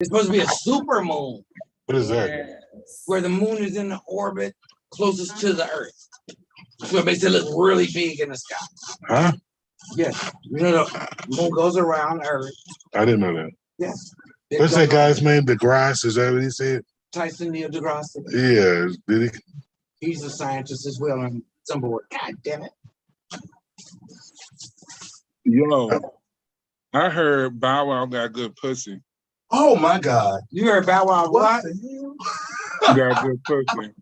It's supposed to be a super moon. What is that? Where the moon is in the orbit closest to the Earth. So it makes it look really big in the sky. Huh? Yes. You know, the moon goes around Earth. I didn't know that. Yes. What's that guy's name? DeGrasse? Is that what he said? Tyson Neil deGrasse. Yeah. Did he? He's a scientist as well on some board. God damn it. Yo, I heard Bow Wow got good pussy. Oh my God. You heard Bow Wow what? Got good pussy.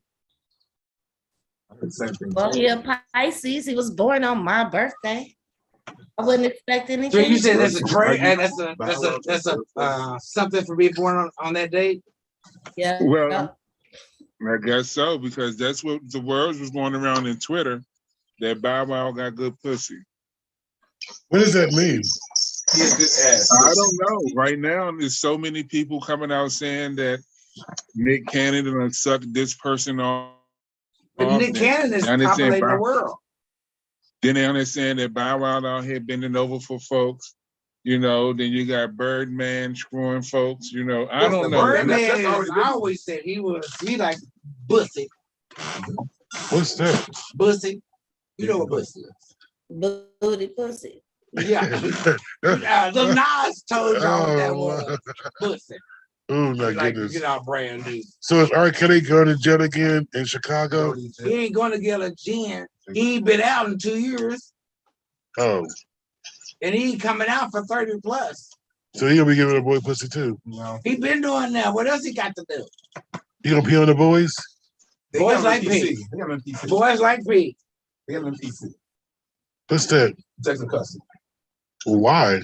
Well, he a Pisces. He was born on my birthday. I wouldn't expect anything. So you said that's a trade, and that's a something for being born on that date? Yeah. Well, I guess so, because that's what the words was going around in Twitter, that Bow Wow got good pussy. What does that mean? He has good ass. I don't know. Right now, there's so many people coming out saying that Nick Cannon done sucked this person off. But Nick Cannon is populating the world. Then they understand that Bow Wow out here bending over for folks. You know, then you got Birdman screwing folks. You know, I don't know. Birdman, I always said he like bussy. What's that? Bussy. You know what bussy is? Booty pussy. Yeah. The Nas told y'all that was bussy. Oh my goodness. Get our brand new. So is R. Kelly going to jail again in Chicago? He ain't going to jail again. He ain't been out in 2 years. Oh. And he ain't coming out for 30 plus. So he gonna be giving a boy pussy too? No. He been doing that. What else he got to do? He gonna pee on the boys? Boys like pee. Boys like pee. They got him in PC. What's that? Texas custody. Why?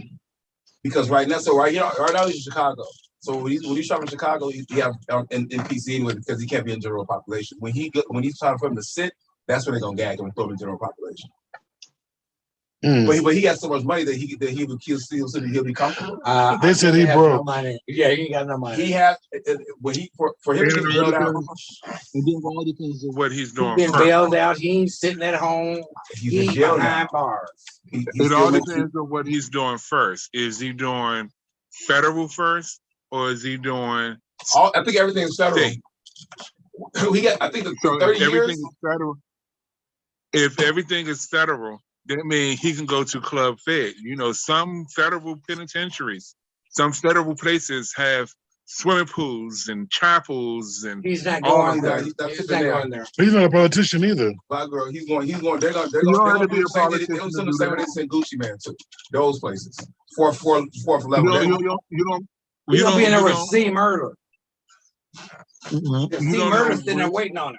Because right now he's in Chicago. So when he's shopping in Chicago, he have in PC anyway because he can't be in general population. When he's trying for him to sit, that's when they're gonna gag him and throw him in general population. But he got so much money that he would kill steal so that he'll be comfortable. They said he broke. No, yeah, he ain't got no money. He has when he for him to get bailed out. It all depends on what he's doing. He's been bailed out. He ain't sitting at home. He's behind bars. It all depends on what he's doing first. Is he doing federal first, or is he doing? I think everything's federal. I think the 30 everything years. Is federal. If everything is federal, that means he can go to Club Fed. You know, some federal penitentiaries, some federal places have swimming pools and chapels and. He's not going there. He's not going there. He's not a politician either. Black girl, he's going. They're going to be a politician. They'll send him same way they send Gucci Man to those places. Fourth level. He's gonna be in there with C Murder. C Murder's sitting there waiting on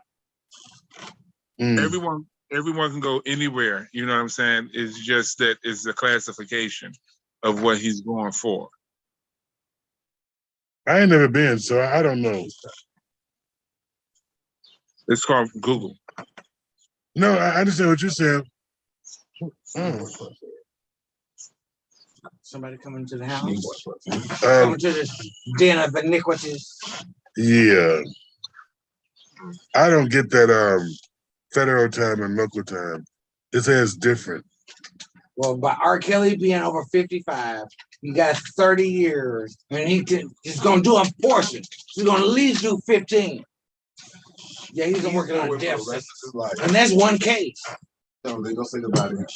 him. Everyone can go anywhere. You know what I'm saying? It's just that it's the classification of what he's going for. I ain't never been, so I don't know. It's called Google. No, I understand what you're saying. Somebody coming to the house. Coming to this den of iniquities. Yeah. I don't get that federal time and local time. It says different. Well, by R. Kelly being over 55, he got 30 years, and he's gonna do a portion. He's gonna at least do 15. Yeah, he's gonna work on a death sentence. And that's one case. No, they're gonna say goodbye to him.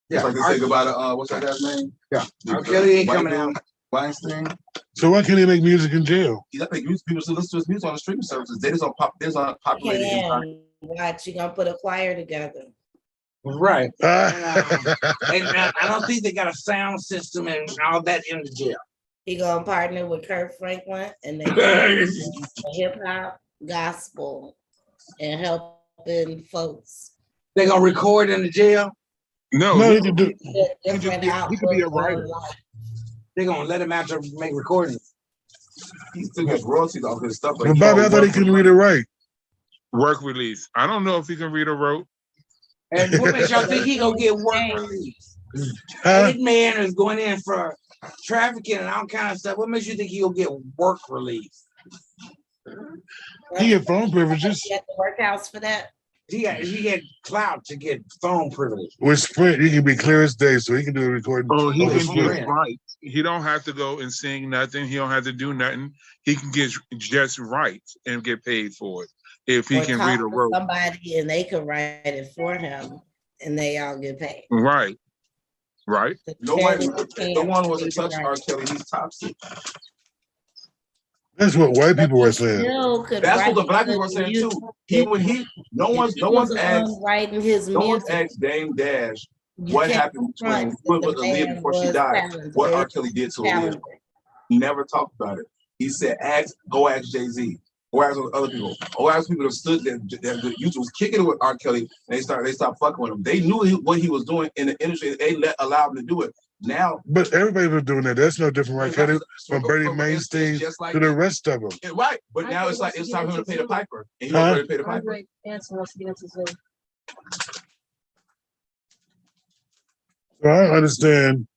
Yeah, like they say goodbye to what's that guy's name? Yeah, R. Kelly ain't coming out. Weinstein. So why can't he make music in jail? He doesn't make music. People still listen to his music on the streaming services. They just on populated. Watch, you gonna put a choir together. Right. And I don't think they got a sound system and all that in the jail. He gonna partner with Kirk Franklin and they hip hop, gospel, and helping folks. They gonna record in the jail? No, he can do. He could be a writer. They're gonna let him out to make recordings. He still gets royalties off his stuff. But Bobby, I thought he couldn't read or write. Work release. I don't know if he can read or wrote. And what makes y'all think he gonna get work release? That man is going in for trafficking and all kind of stuff. What makes you think he'll get work release? He get phone privileges. He at the workhouse for that. He had clout to get phone privilege. With Sprint, he can be clear as day, so he can do the recording. Oh, he over can get Sprint. right. He don't have to go and sing nothing. He don't have to do nothing. He can get just right and get paid for it if he Or can talk read a to rope. somebody and they can write it for him, and they all get paid. Right. Right. Nobody, Charity no can't one wants to read touch and R. write. Kelly. He's toxic. That's what white But people he were saying. still could That's what write the black people good are saying music. too. No If one's he was the asked one writing his no one's music, asked Dame Dash you what can't happened between front what that was the Aaliyah man before she was died. What R. talented. Kelly did to Aaliyah. Talented. He never talked about it. He said, go ask Jay-Z. Go ask other people. Go ask people that stood there. That YouTube was kicking it with R. Kelly, and they stopped fucking with him. They knew what he was doing in the industry. They allowed him to do it. Now, but everybody was doing that. That's no different, right? Kelly, from Bernie Mainstay like to the rest of them. Right, but now it's time for him to pay the piper, and he was ready to pay the piper. So I understand.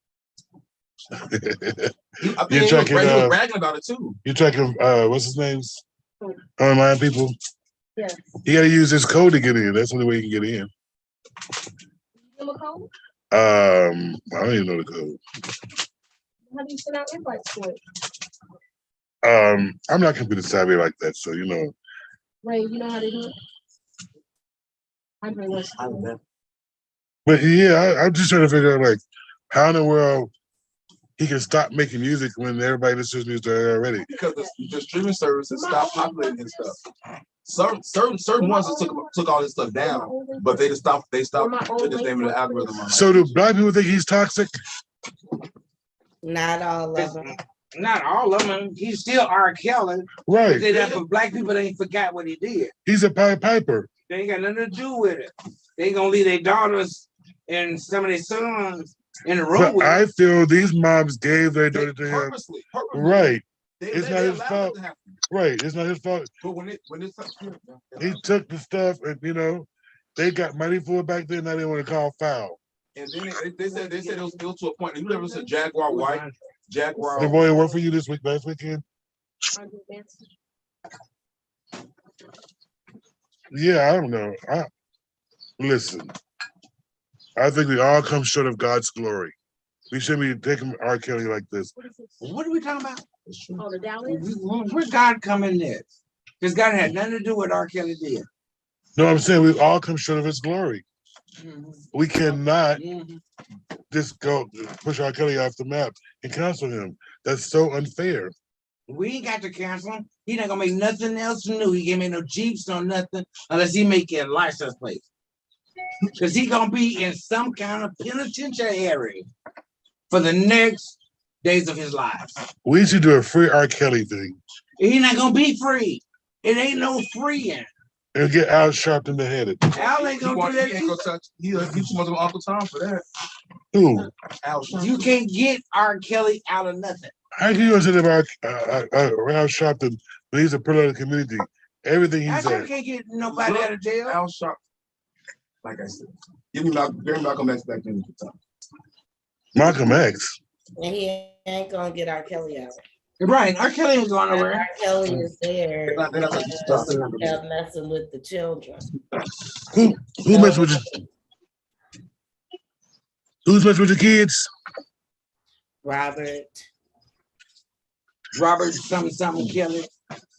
He was bragging about it too. You're tracking what's his name's online people? Yeah. You gotta use this code to get in. That's the only way you can get in. Give him a code? I don't even know the code. How do you send out invites for it? I'm not computer savvy like that, so you know. Ray, you know how to do it? Andre wants I to don't do it. know. But yeah, I'm just trying to figure out like how in the world he can stop making music when everybody listens to music already. Because the streaming services stopped populating his stuff. Certain ones that took all this stuff down, but they stopped putting his name in the algorithm. So do black people think he's toxic? Not all of them. Not all of them. He's still R. Kelly. Right. They that for black people, they ain't forgot what he did. He's a Pied Piper. They ain't got nothing to do with it. They ain't gonna leave their daughters and some of their sons in the room But with I him. feel these moms gave their daughter to him. Purposely. Right. They It's not his allowed fault. it to happen. Right. It's not his fault. But when it's He took the stuff and they got money for it back then. Now they want to call foul. and then they said it was to a point. You never said Jaguar White, Jaguar. The boy worked for you last weekend. Andre Benson. Yeah, I don't know. Listen, I think we all come short of God's glory. We shouldn't be taking R. Kelly like this. What is this? What are we talking about? Oh, the Dallas? Where God come in this? Because God had nothing to do with R. Kelly did. No, I'm saying we all come short of his glory. Mhm. We cannot Mhm. just go push R. Kelly off the map and cancel him. That's so unfair. We ain't got to cancel him. He not gonna make nothing else new. He can't make no Jeeps, no nothing, unless he make a license plate. Because he gonna be in some kind of penitentiary for the next days of his life. We should do a free R. Kelly thing He not gonna be free. It ain't no freeing. and get Al Sharpton the headed. Al ain't He gonna ain't do that. gonna touch. He too much of Uncle Tom for that. Who? Al You can't get R. Kelly out of nothing. How can you say about Al Sharpton when he's a pillar of the community? Everything I he's sure at. can't get nobody out of jail. Al Sharp. Like I said, give me Malcolm X back then. Malcolm X. And he ain't gonna get R. Kelly out. Right, R. Kelly ain't going R. nowhere. Kelly is there They're not like because they're messing with the children. Who messed with you? Who's messing with your kids? Robert, Something Kelly.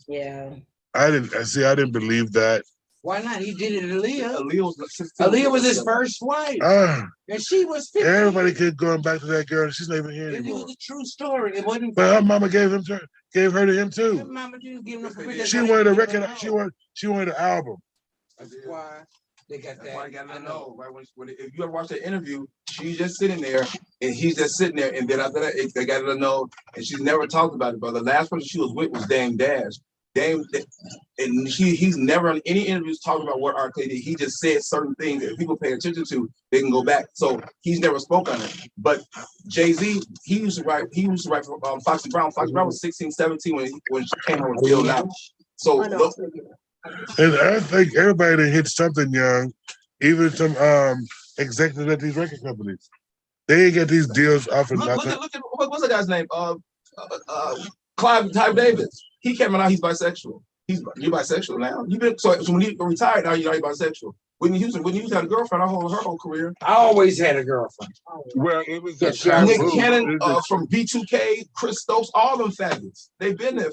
yeah. I didn't believe that. Why not? He did it to Aaliyah. Aaliyah Aaliyah was his first wife, Ah, and she was 50. everybody kept going back to that girl. She's not even here It anymore. was a true story. It wasn't. But her mama gave her to him Her too. mama didn't give him She wanted a record. She wanted an album. That's why they got That's why that. you gotta know, right? If you ever watch that interview, she's just sitting there and he's just sitting there, and then after that, they got to know, and she's never talked about it. But the last person she was with was Dame Dash. And he's never in any interviews talking about what R. Kelly did. He just said certain things that if people pay attention to, they can go back. So he's never spoke on it. But Jay-Z, he used to write for Foxy Brown. Foxy Brown was 16, 17 when she came out with Bill Now. So look, And I think everybody that hit something young, even some executives at these record companies, they ain't get these deals off of nothing. look at what's the guy's name? Clive Davis. He came out, he's bisexual. You bisexual now? You been so when you retired now you're bisexual. When you had a girlfriend, her whole career. I always had a girlfriend. Well, it was Yeah, a she Nick Rude. Cannon from B2K, Chris Stokes, all them faggots. They've been there.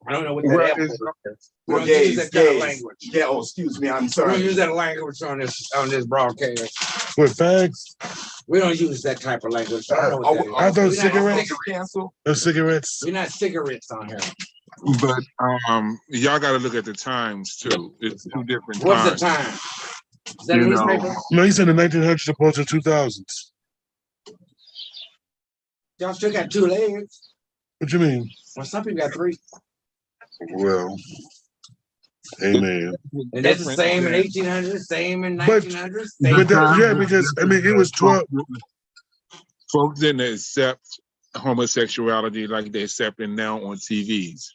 I don't know what Well, that it's- is. We don't use that kind of language. Yeah, oh, excuse me, I'm We don't sorry. use that language on this broadcast. With fags? We don't use that type of language. So I don't know what that is. Are those We're not cigarettes? Cancel. Those cigarettes? We're not cigarettes on here. But y'all got to look at the times too. It's two different What's the times. time? Is that a You know, newspaper? No, he said the 1900s opposed to 2000s. Y'all still got 2 legs. What you mean? Well, some people got 3. Well, amen. And that's the same in 1800s, same in 1900s. Same But that, yeah, because I mean, it was 12. Folks didn't accept homosexuality like they accept it now on TVs.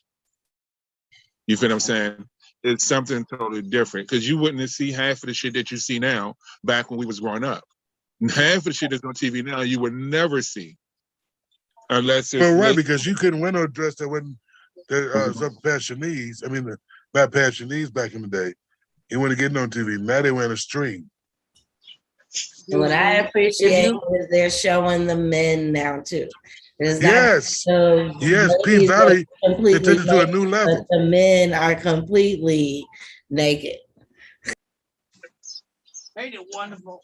You feel what I'm saying? It's something totally different because you wouldn't see half of the shit that you see now back when we was growing up. Half of the shit that's on TV now you would never see unless it's Well, right, because you couldn't wear no dress that wasn't up past your knees. I mean, not past your knees back in the day. You wouldn't get on TV. Now they wearing a string. What I appreciate is they're showing the men now too. It's not Yes, the yes, P ladies Valley, are they completely took it to a naked, new but level. the men are completely naked. Ain't it wonderful?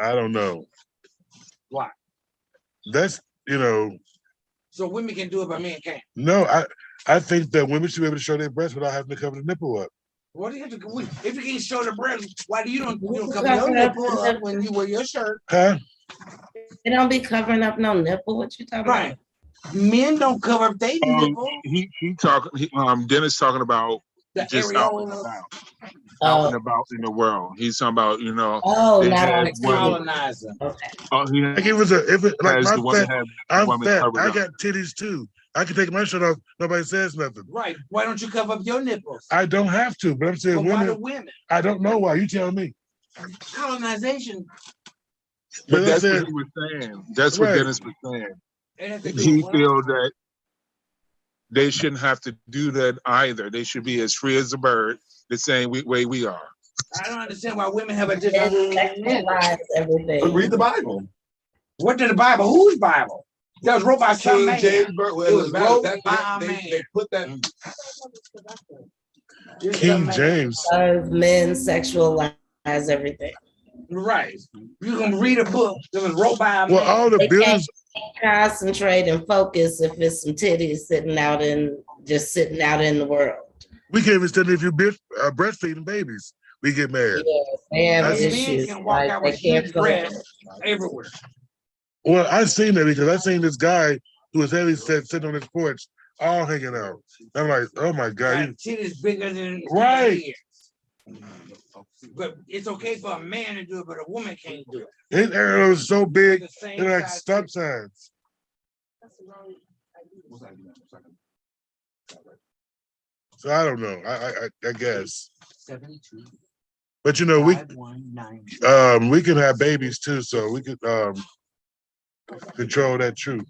I don't know. Why? That's, So women can do it, but men can't. no, I think that women should be able to show their breasts without having to cover the nipple up. What do you have to? If you can't show the breast, why do you don't cover Cover your up nipple the up nipple. when you wear your shirt? Huh? They don't be covering up no nipple. What you talking Right. Men don't cover up their nipple. he talking Dennis talking about The just out and areolas. about. about? Out and about in the world. He's talking about, Oh, they not had on It's TV. colonizer. Okay. he Like if it like has my the woman fat, have I'm woman fat. covered I up. got titties too. I can take my shirt off. Nobody says nothing. Right. Why don't you cover up your nipples? I don't have to, but I'm saying But why do women. women? I don't know why. You tell me. Colonization. But I that's said, what he was saying. That's what right. Dennis was saying. It has to do He with what? feels that they shouldn't have to do that either. They should be as free as a bird, the same way we are. I don't understand why women have a It different. sexualizes everything. Read the Bible. What did the Bible? Whose Bible? That was wrote by some King man. James Version. It was wrote That- by a they- man. They put that. It's King some man. James. Men sexualize everything. Right. You can read a book that was wrote by a Well, man. all the They buildings. Concentrate and focus if it's some titties sitting out in the world. We can't even stand if you breastfeeding babies. We get mad. Yeah, they have That's- Men issues. can walk out They with can't huge focus. breasts everywhere. Well, I seen that because I seen this guy who was heavy set sitting on his porch, all hanging out. I'm like, oh my God. Got titties bigger than Right. ears. But it's okay for a man to do it, but a woman can't do it. His arrow was so big, The same they're like size stop titties. signs. So I don't know. I guess. 72. But you know, we 5192. we can have babies too, so we could control that too.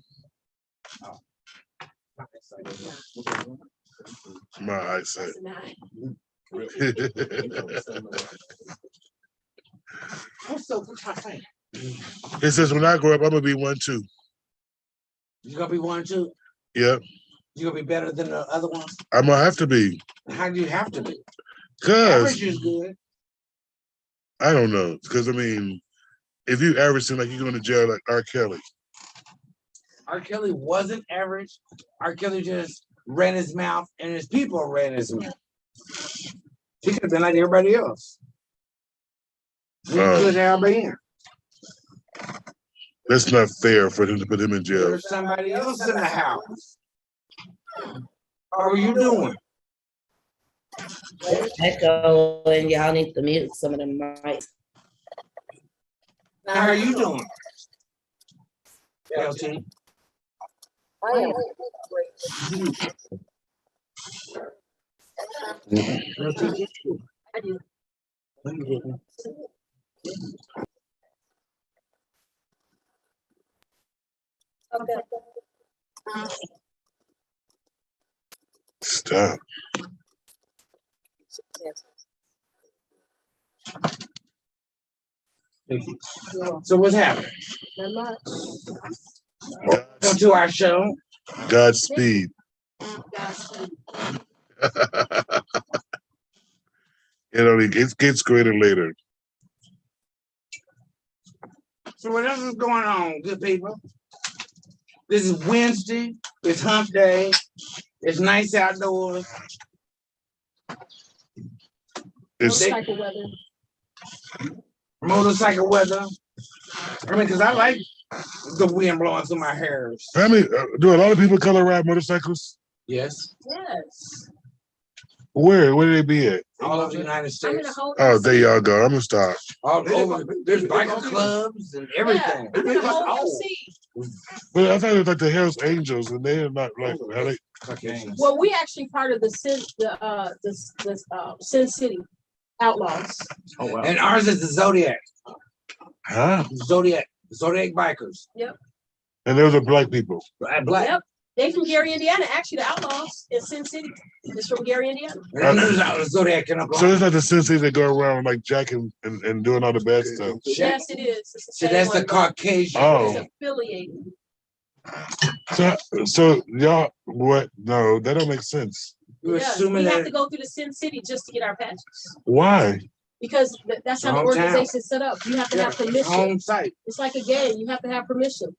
My eyesight. What's my thing? It says when I grow up, I'm gonna be 1 too. You gonna be 1 too? Yep, You gonna be better than the other ones? I'm gonna have to be. How do you have to be? Cause Average is good. I don't know. Cause I mean, if you average seem like you're going to jail like R. Kelly. R. Kelly wasn't average. R. Kelly just ran his mouth and his people ran his mouth. He could have been like everybody else. He could have been. That's not fair for him to put him in jail. There's somebody else in the house. How are you doing? Echo, and y'all need to mute some of them mics. How are you doing? LT. Okay. God. So what's happening? Not much. Come to our show. Godspeed. It gets greater later. So what else is going on, good people? This is Wednesday. It's hump day. It's nice outdoors. It's Motorcycle weather. Motorcycle weather. I mean, because I like the wind blowing through my hairs. I mean, do a lot of people color ride motorcycles? Yes. Yes. Where do they be at? All over the United I'm in States. a whole. Oh, there y'all go. I'm gonna stop. All over. There's biker clubs and everything. Yeah, I'm in a whole sea. But I thought it was like the Hells Angels, and they're not like how they. Well, we actually part of the Sin City Outlaws. Oh wow. And ours is the Zodiac. Huh? Zodiac bikers. And those are black people. Black. Yep. They from Gary, Indiana. Actually, the Outlaws in Sin City is from Gary, Indiana. And the Zodiac in So Oklahoma. it's like the senses that go around like jacking and doing all the bad stuff. Yes, it is. It's the So same that's the one, but Caucasian. Oh. it's affiliated. So y'all what? No, that don't make sense. You're Yes, assuming we have that to go through the Sin City just to get our patches Why? because that's how the Hometown. organization is set up. You have to have permission. home site. It's like a game. You have to have permission.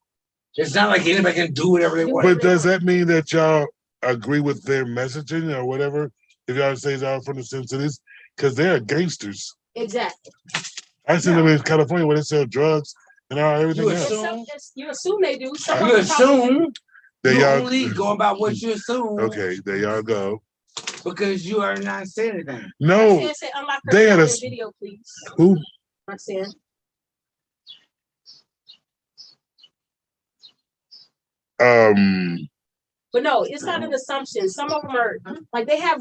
It's not like anybody can do whatever they want. But does that mean that y'all agree with their messaging or whatever? If y'all say y'all from the Sin Cities, because they're gangsters. Exactly. I seen them in California where they sell drugs and all everything You else. assume- You assume they do. Some of You them probably do. assume. There You y'all only go about what you assume. okay, there y'all go. Because you are not saying anything. No, Roxanne said, unlock her they had camera a- and video, please. who Roxanne. But no, it's not an assumption. Some of them are like they have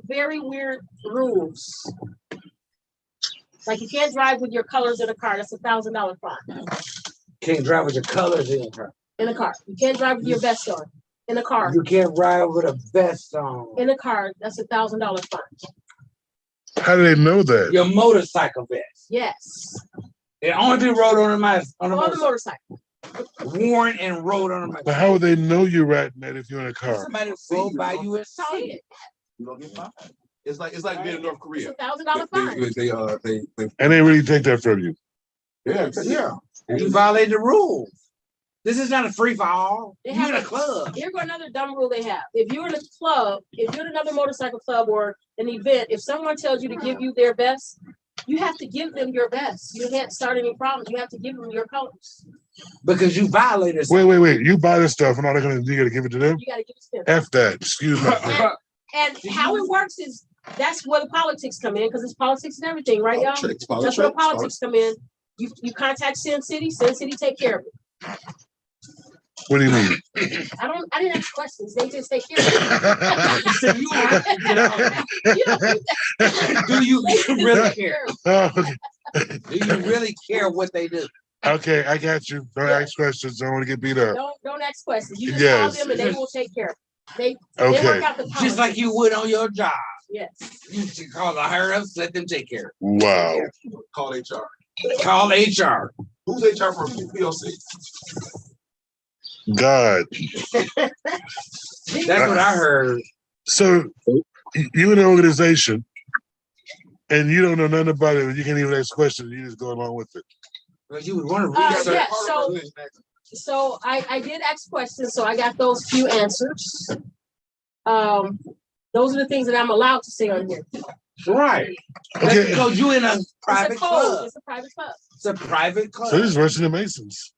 very weird rules. Like you can't drive with your colors in a car. That's $1,000 fine. Can't drive with your colors in your car. In a car. You can't drive with your vest on. In a car. You can't ride with a vest on. In a car, that's $1,000 fine. how do they know that? Your motorcycle vest. Yes. It only be rode on the On the motorcycle. worn and rode on the But how would they know you're riding that if you're in a car? Somebody rode by you and saw See you. it. You don't get fined. It's like being in North It's Korea. $1,000 fine. They And they really take that from you. yeah. Yeah. You violate the rules. This is not a free for all. They You're have in a a- club. Here's another dumb rule they have. If you're in a club, if you're in another motorcycle club or an event, if someone tells you to give you their best, you have to give them your best. You can't start any problems. You have to give them your colors. Because you violated something. Wait. You buy this stuff and all they're gonna do, you gotta give it to them? You got to give it to them. F that. Excuse me. And how it works is that's where the politics come in because it's politics and everything, right, y'all? That's where the politics come in. You contact Sin City. Sin City take care of it. What do you mean? I didn't ask questions. They just take care of it. So you are- You don't do you they just really take care? care of Oh, okay. Do you really care what they do? Okay, I got you. Don't ask questions. Don't want to get beat it. up. Don't ask questions. You just Yes. call them and they will take care of it. They Okay. work out the politics. Just like you would on your job. Yes. You should call the higher ups, let them take care. Wow. Call HR. Call HR. Who's HR for PLC? God. That's what I heard. So you in an organization and you don't know nothing about it, and you can't even ask questions, you just go along with it. Because you would want to research. Yeah, so I did ask questions, so I got those few answers. Those are the things that I'm allowed to say on here. Right. That's Okay. because you in a private It's a code. club. It's a private club. It's a private club. So this is worse than the Masons.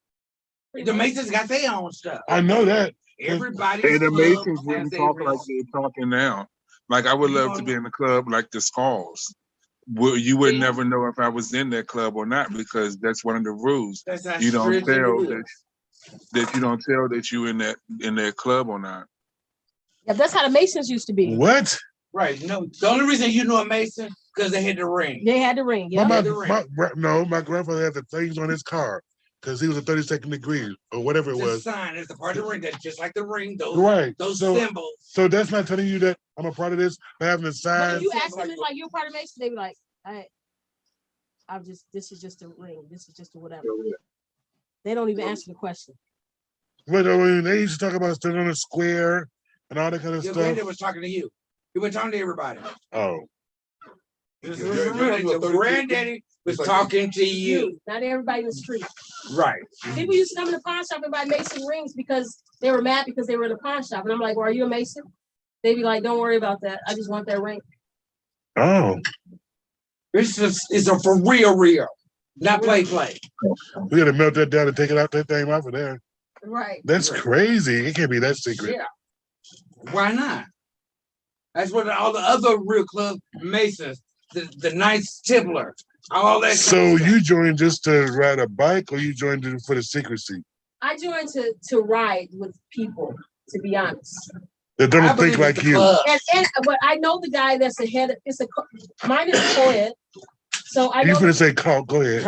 The Masons got their own stuff. I know that. Everybody. Hey, the Masons wouldn't talk like they're talking now. Like I would love to be in the club like the Skulls. You would never know if I was in that club or not because that's one of the rules. That's how You don't strict tell it is. that you don't tell that you in that club or not. Yeah, that's how the Masons used to be. What? Right. No, the only reason you know a Mason because they hit the ring. They had the ring. Yeah. My grandfather had the things on his car. because he was a 32nd degree or whatever it It's a was. sign. It's a part of the ring. That's just like the ring. Those Right. those So, symbols. so that's not telling you that I'm a part of this by having a But sign. if you ask them, like, you're part of Mason, they be like, this is just a ring. This is just a whatever. They don't even answer the question. But I mean, they used to talk about standing on a square and all that kind of Your stuff. granddad was talking to you. He was talking to everybody. Oh, Your granddaddy was talking to you. Not everybody in the street. Right. People used to come in the pawn shop and buy Mason rings because they were mad because they were in the pawn shop. And I'm like, well, are you a Mason? They be like, don't worry about that. I just want that ring. oh, It's a for real, not play. we gotta melt that down and take it out that thing off of there. Right. That's crazy. It can't be that secret. Yeah. Why not? That's what all the other real club Masons, the Knights Templar, all that. So you joined just to ride a bike, or you joined for the secrecy? I joined to ride with people, to be honest. That don't think like you. But I know the guy that's ahead. Mine is co-ed. So I know. You finna say call? Go ahead.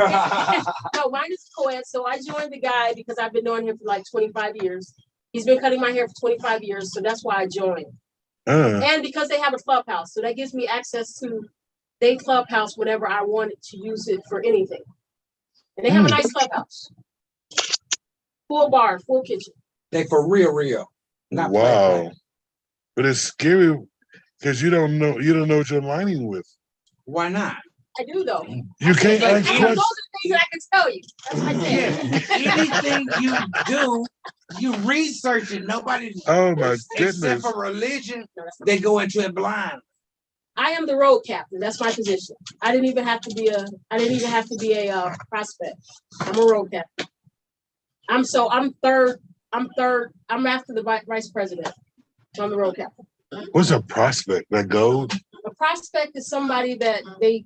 No, mine is co-ed. So I joined the guy because I've been knowing him for like 25 years. He's been cutting my hair for 25 years, so that's why I joined. And because they have a clubhouse, so that gives me access to their clubhouse whenever I wanted to use it for anything. And they have a nice clubhouse, full bar, full kitchen. They for real. Not wow. But it's scary because you don't know what you're aligning with. Why not? I do though. You can't ask Those are the things that I can tell you. That's my thing. Anything you do, you research it. Nobody. Oh my goodness. Except for religion, they go into it blind. I am the road captain. That's my position. I didn't even have to be a prospect. I'm a road captain. I'm third. I'm after the vice president. So I'm the road captain. What's a prospect? That gold? A prospect is somebody that they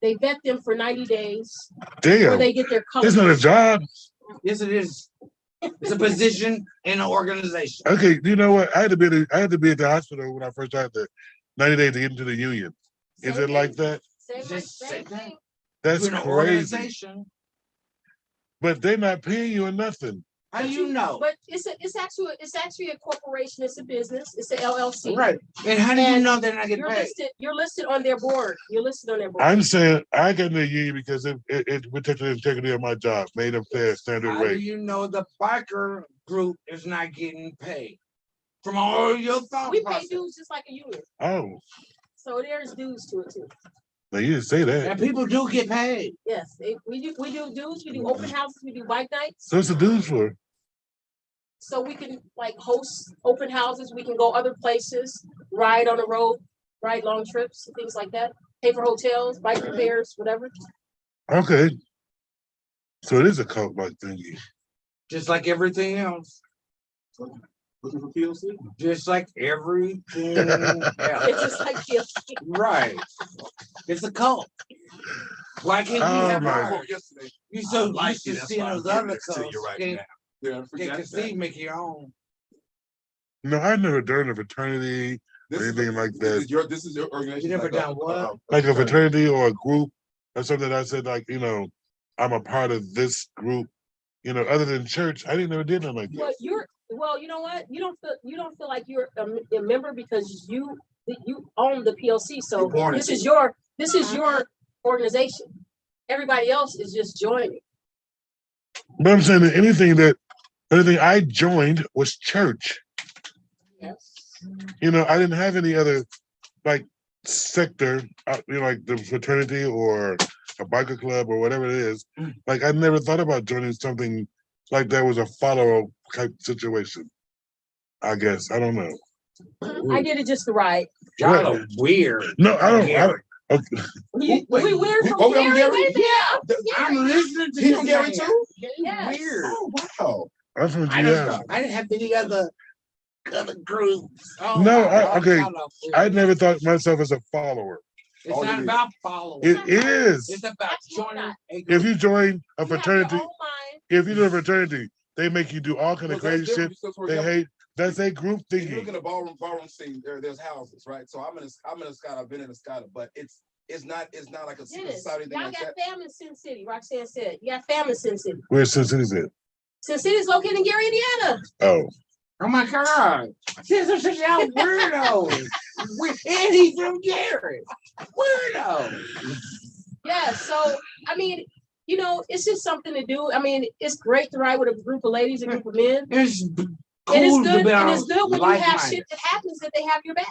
vet them for 90 days. Damn. Before they get their color. It's not a job. Yes, it is. It's a position in an organization. Okay, you know what? I had to be at the hospital when I first started the 90 days to get into the union. Is it like that? Same thing. That's You're an crazy. organization. But they're not paying you or nothing. How do you know? But it's actually a corporation. It's a business. It's an LLC. Right. And how do you know they're not getting paid? You're listed on their board. I'm saying I got in the union because it protected the integrity of my job, made them pay a standard How do rate. you know the biker group is not getting paid? From all your thought We process. pay dues just like a union. Oh, So there's dues to it too. now you didn't say that. And people do get paid. Yes, we do dues. We do open houses. We do bike nights. So what's the dues for? So we can like host open houses. We can go other places, ride on the road, ride long trips, and things like that. Pay for hotels, bike repairs, whatever. Okay. So it is a cult-like thingy. Just like everything else. Looking for PLC? Just like everything else. It's just like PLC. Right. It's a cult. Why can't we Oh have my our God. Yesterday. You so like used to you, that's seeing why I'm those giving other it to cults. you right Can't, now. Yeah, can't forget conceive, that. make your own. No, I've never done a fraternity or anything like that. This is your organization. You never like done what? Like a fraternity or a group or something that I said, like, I'm a part of this group. Other than church, I didn't never did nothing like that. Well, you know what? You don't feel like you're a member because you own the PLC. So this is your organization. Everybody else is just joining. But I'm saying that anything I joined was church. Yes. I didn't have any other like sector, like the fraternity or a biker club or whatever it is. Like I never thought about joining something like that was a follow type situation. I guess I don't know. I did it just to ride. Y'all are weird. No, I don't. Okay. We weird from from Gary. Gary? Wait a minute. I'm listening to He this from Gary man. too? Yes. Weird. Oh wow. I'm from I GM. didn't have any other groups. Oh, No, wow. okay. Y'all are weird. I never thought myself as a follower. It's Oh, not yeah. about following. It is. It's about Absolutely joining not. a group. If you join a You have your fraternity, own mind. if you do a fraternity, they make you do all kind of crazy shit. They hate. That's a group If you look thingy. in the ballroom scene, there's houses, right? So I'm in a Scott, I've been in a Scott, but it's it's not like a secret Dennis, society thing y'all like got that. family in Sin City. Roxanne said, you got family in Sin City. Where's Sin City's at? Sin City is located in Gary, Indiana. Oh, Oh my God. This is such y'all weirdos. And he's from Gary. Weirdo. Yeah, so I mean, you know, it's just something to do. I mean, it's great to ride with a group of ladies, a group of men. It's And cool it's to good. be And it's good when you have like-minded. shit that happens that they have your back.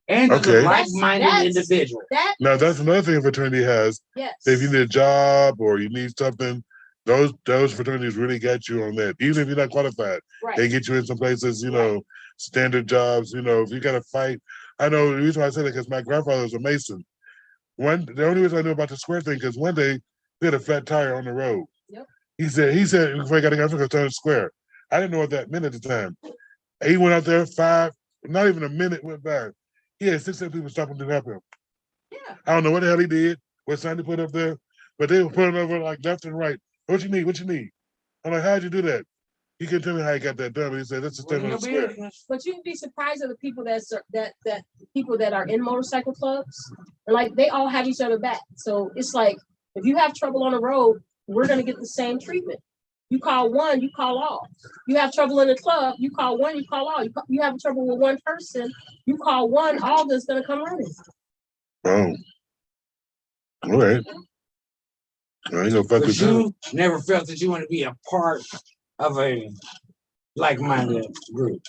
And it's Okay. a like-minded That's- individual. That now that's another thing a fraternity has. yes. If you need a job or you need something, those fraternities really get you on that. Even if you're not qualified, Right. they get you in some places, you know, standard jobs. You know, if you got to fight. I know the reason why I said it because my grandfather was a Mason. The only reason I knew about the square thing because one day we had a flat tire on the road. Yep. He said before he got to go turn square. I didn't know what that meant at the time. He went out there not even a minute went by. He had 6 people stopping to help him. Yeah. I don't know what the hell he did, what sign he put up there, but they were putting over like left and right. What you need? What you need? I'm like, how'd you do that? He couldn't tell me how he got that done, but he said that's the thing on the square. But you'd be surprised at the people that people that are in motorcycle clubs. Like they all have each other back. So it's like if you have trouble on the road, we're gonna get the same treatment. You call one, you call all. You have trouble in the club, you call one, you call all. You have trouble with one person, you call one, all that's gonna come running. Oh. All right. I ain't gonna fuck But with you. you never felt that you want to be a part of a like-minded group.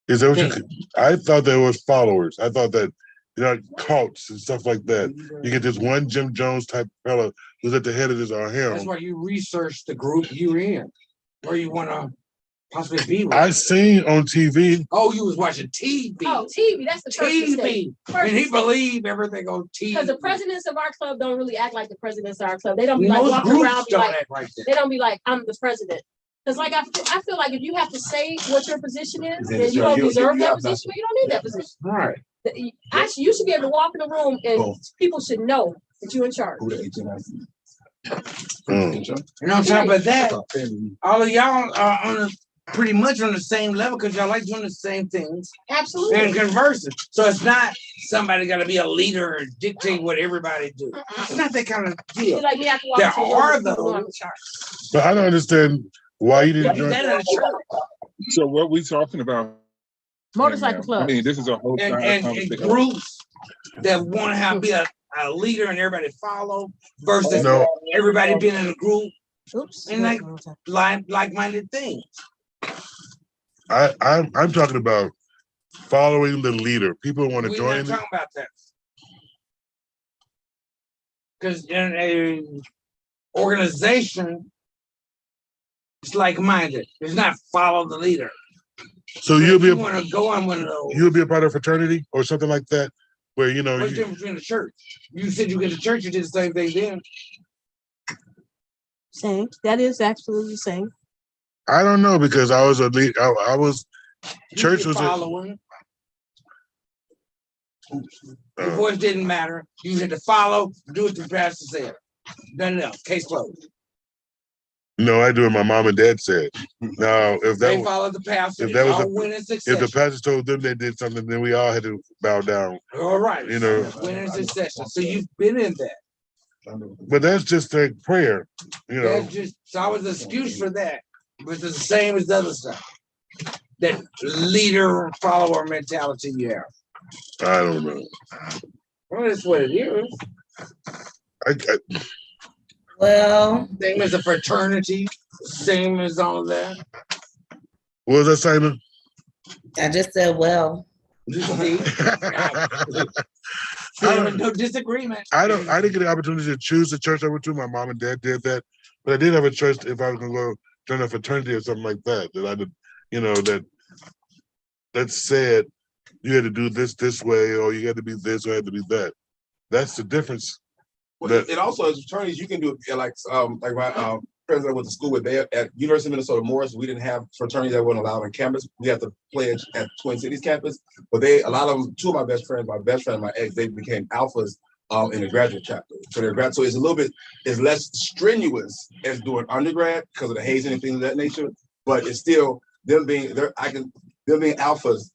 Is that what I thought there was followers. I thought that, you know, cults and stuff like that. You get this one Jim Jones type fella who's at the head of this That's harem. why you research the group you're in, where you want to possibly be with. I seen on TV. Oh, you was watching TV. Oh, TV, that's the first mistake. TV. And he believed everything on TV. Because the presidents of our club don't really act like the presidents of our club. They don't be Most like walking groups around be don't like, act like that. they don't be like, I'm the president. Because like I feel like if you have to say what your position is, then you don't deserve that position, or you don't need that position. Right. You should be able to walk in the room and people should know that you're in charge. And on top of that, all of y'all are pretty much on the same level because y'all like doing the same things Absolutely. and conversing. So it's not somebody got to be a leader and dictate what everybody do. It's not that kind of deal. Like me, I have to walk There into a room are and people know I'm in those. charge. But I don't understand why you didn't Do join. that in a church. So what we talking about? Motorcycle I club. mean, this is a whole And conversation. groups that want to have be a leader and everybody follow versus No. everybody being in a group Oops. and like-minded things. I'm talking about following the leader. People want to We're join. not talking about that. Because in a organization, it's like-minded. It's not follow the leader. So you'll be want to go on one of those. you'll be a part of a fraternity or something like that, where you know What's the difference between the church? You said you get to church, you did the same thing then. Same. That is absolutely the same. I don't know because I was a lead. I was church You was following. Your a, voice didn't matter. You had to follow, do what the pastor said. Nothing else. Case closed. no. I do what my mom and dad said. Now, if They that followed the pastor. if that was All a- win in if the succession. pastor told them they did something, then we all had to bow down. All right. You know. Win in succession. So you've been in that. But that's just like prayer, you know. That's just so I was an excuse for that. But it's the same as the other stuff. That leader follower mentality you have. I don't know. Well, that's what it is. I Well, Same as a fraternity, same as all of that. what was that, Simon? I just said, well, You see? There was no disagreement. I didn't get the opportunity to choose the church I went to. My mom and dad did that, but I did have a choice if I was gonna go join a fraternity or something like that. That I did, you know, that said you had to do this way, or you had to be this, or you had to be that. That's the difference. Well, it also as attorneys, you can do it like my president I went to school with. They at University of Minnesota Morris, we didn't have fraternities that weren't allowed on campus. We had to pledge at Twin Cities campus. But a lot of them, two of my best friends, and my ex, they became alphas in the graduate chapter. So it's a little bit, it's less strenuous as doing undergrad because of the hazing and things of that nature. But it's still them being alphas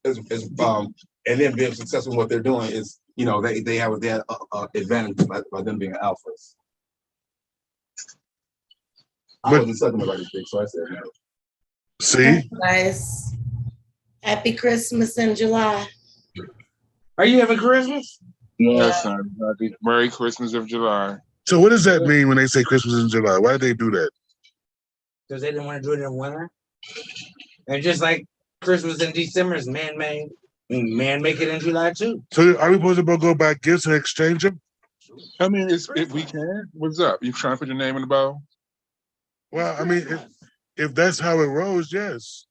and then being successful in what they're doing is, you know, they have a advantage by them being alphas. I But- wasn't sucking nobody's dick, so I said no. See, Nice. Happy Christmas in July. Are you having Christmas? Yes, son. Happy Merry Christmas of July. so what does that mean when they say Christmas in July? Why did they do that? Because they didn't want to do it in winter. And just like Christmas in December is man-made, man make it in July too. So are we supposed to go buy gifts and exchange them? I mean, if we can, what's up? You trying to put your name in the bowl? Well, I mean, if that's how it rolls, yes.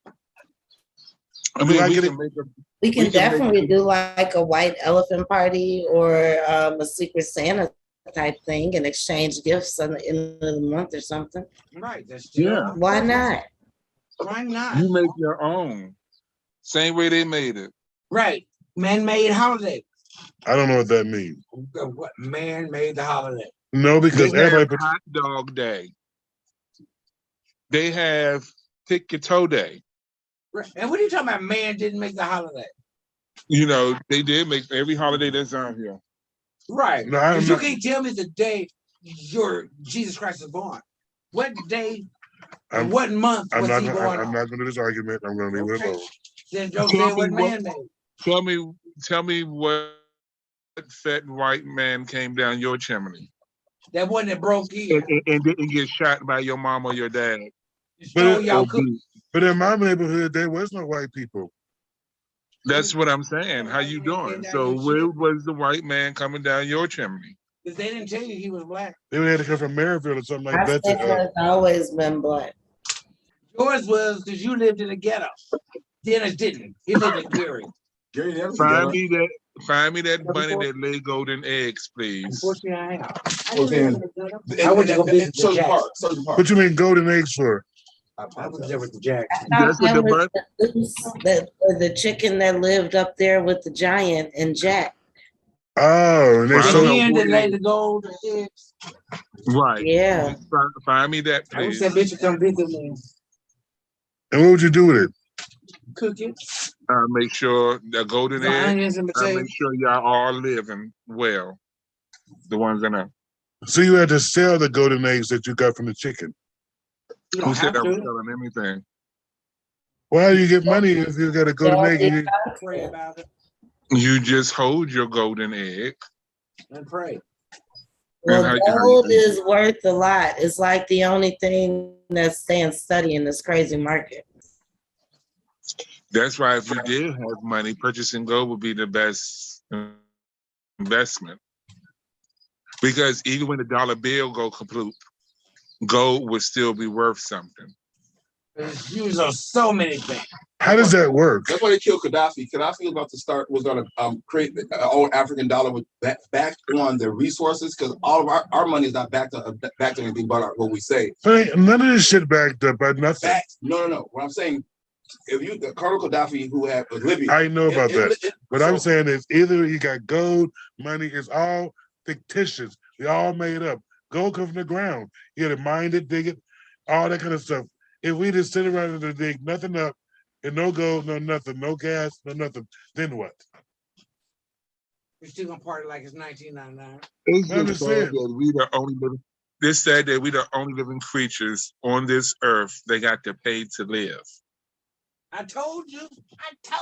I mean, I we get can it? make a. We We can can definitely make- do like a white elephant party or a Secret Santa type thing and exchange gifts at the end of the month or something. Right. That's Yeah. Why not? Why not? You make your own. Same way they made it. Right. Man-made holiday. I don't know what that means. What man made the holiday? No, because They have everybody. Hot Dog Day. They have Pick Your Toe Day. Right. And what are you talking about? Man didn't make the holiday. You know, they did make every holiday that's on here. Right. No, I'm Because you not- can't tell me the day your Jesus Christ is born. What day and I'm- what month I'm was not. he born I'm on? not going to do this argument. I'm going to leave it Okay. alone. Then don't Tell say me what what- man made. Tell me what fat white man came down your chimney That wasn't a broke kid. and didn't get shot by your mom or your dad. Stole But- y'all Or cookies. beat. But in my neighborhood, there was no white people. That's what I'm saying. How you doing? So where was the white man coming down your chimney? Because they didn't tell you he was black. They would have to come from Maryville or something like I that. said has always been black. Yours was because you lived in the ghetto. Dennis didn't. He lived in Gary. Gary never Find me that bunny that lay golden eggs, please. Unfortunately, I am. I didn't live in the ghetto. I went to go visit the Soldier Jack. Park. Soldier Park. What you mean golden eggs for? I was there with the Jack. That's what the was the goose, the chicken that lived up there with the giant and Jack. Oh, and they Right. The So- sold. hen that laid the gold eggs. Right. Yeah. Find me that, I wish please. that bitch would come visit me. And what would you do with it? Cook it. Make sure the golden The egg. onions and potatoes. Make sure y'all all living well. The ones that know. So you had to sell the golden eggs that you got from the chicken. You Who don't said have I was to. selling anything? Why do you get money if you got a golden egg? And you, Pray about it You just hold your golden egg. and pray. Well, And how- gold is worth a lot. It's like the only thing that's staying steady in this crazy market. That's why if you did have money, purchasing gold would be the best investment. Because even when the dollar bill go kaput, gold would still be worth something. It's used on so many things. how does that work? That's why they killed Gaddafi. Gaddafi was going to create the own African dollar with back on the resources, because all of our money is not backed to anything but what we say. But ain't none of this shit backed up by nothing. No. What I'm saying, if the Colonel Gaddafi who had Libya, I know about that. What I'm so- saying is either you got gold, money is all fictitious. We all made up. Gold comes from the ground. You got to mine it, dig it, all that kind of stuff. If we just sit around and dig nothing up, and no gold, no nothing, no gas, no nothing, then what? We're still gonna party like it's 1999. It's I just sad understand. that we the only living. It's sad that we the only living creatures on this earth that got to pay to live. I told you.